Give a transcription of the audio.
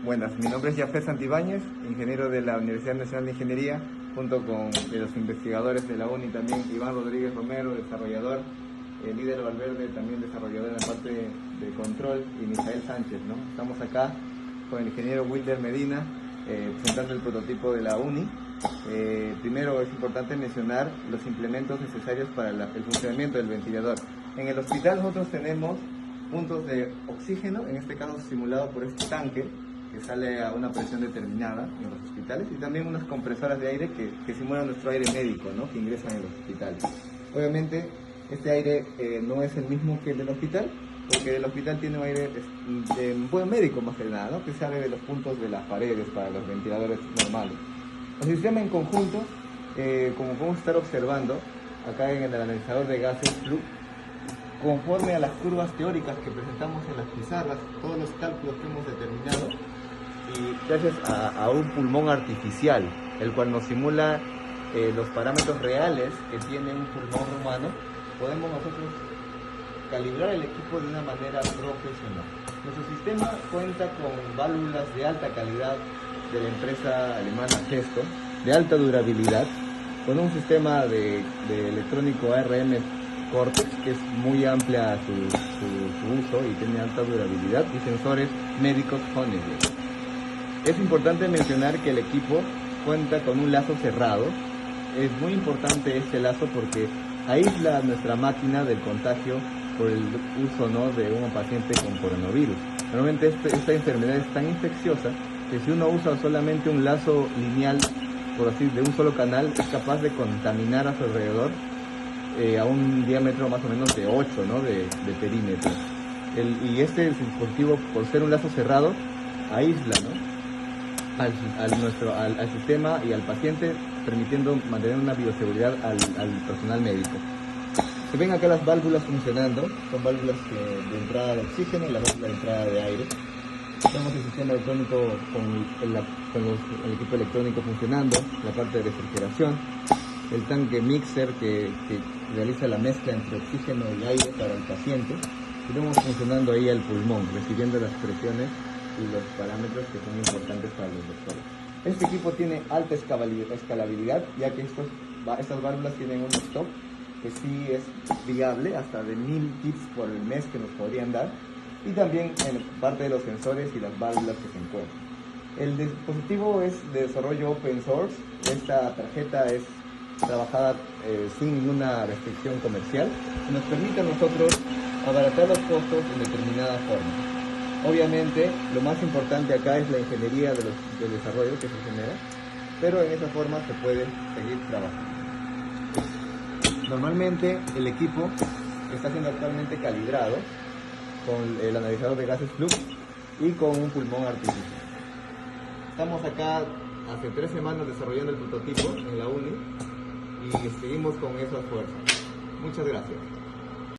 Buenas, mi nombre es Jafet Santibáñez, ingeniero de la Universidad Nacional de Ingeniería, junto con los investigadores de la UNI también, Iván Rodríguez Romero, desarrollador, Líder Valverde, también desarrollador en la parte de control, y Misael Sánchez, ¿no? Estamos acá con el ingeniero Wilder Medina, presentando el prototipo de la UNI. Primero es importante mencionar los implementos necesarios para el funcionamiento del ventilador. En el hospital nosotros tenemos puntos de oxígeno, en este caso simulado por este tanque, que sale a una presión determinada en los hospitales, y también unas compresoras de aire que simulan nuestro aire médico, ¿no?, que ingresan en los hospitales. Obviamente este aire no es el mismo que el del hospital, porque el hospital tiene un aire de buen médico más que nada, ¿no?, que sale de los puntos de las paredes para los ventiladores normales. El sistema en conjunto, como podemos estar observando acá en el analizador de gases Fluke, conforme a las curvas teóricas que presentamos en las pizarras, todos los cálculos que hemos determinado, y gracias a un pulmón artificial, el cual nos simula los parámetros reales que tiene un pulmón humano, podemos nosotros calibrar el equipo de una manera profesional. Nuestro sistema cuenta con válvulas de alta calidad de la empresa alemana Gesto, de alta durabilidad, con un sistema de electrónico ARM Cortex, que es muy amplia su uso y tiene alta durabilidad, y sensores médicos Honeywell. Es importante mencionar que el equipo cuenta con un lazo cerrado. Es muy importante este lazo porque aísla nuestra máquina del contagio por el uso, ¿no?, de un paciente con coronavirus. Normalmente esta enfermedad es tan infecciosa que si uno usa solamente un lazo lineal, por así, de un solo canal, es capaz de contaminar a su alrededor a un diámetro más o menos de 8, ¿no?, de perímetro. Y este dispositivo, por ser un lazo cerrado, aísla, ¿no?, al sistema y al paciente, permitiendo mantener una bioseguridad al personal médico. Se ven acá las válvulas funcionando, son válvulas de entrada de oxígeno y la válvula de entrada de aire. Tenemos el sistema electrónico con el equipo electrónico funcionando, la parte de refrigeración, el tanque mixer que realiza la mezcla entre oxígeno y aire para el paciente, y vemos funcionando ahí el pulmón, recibiendo las presiones y los parámetros que son importantes para los doctores. Este equipo tiene alta escalabilidad, ya que estas válvulas tienen un stock que sí es viable, hasta de 1000 kits por el mes que nos podrían dar, y también en parte de los sensores y las válvulas que se encuentran. El dispositivo es de desarrollo open source. Esta tarjeta es trabajada sin ninguna restricción comercial, y nos permite a nosotros abaratar los costos en determinada forma. Obviamente, lo más importante acá es la ingeniería del desarrollo que se genera, pero en esa forma se puede seguir trabajando. Normalmente el equipo está siendo actualmente calibrado con el analizador de gases Fluke y con un pulmón artificial. Estamos acá hace 3 semanas desarrollando el prototipo en la UNI y seguimos con esas fuerzas. Muchas gracias.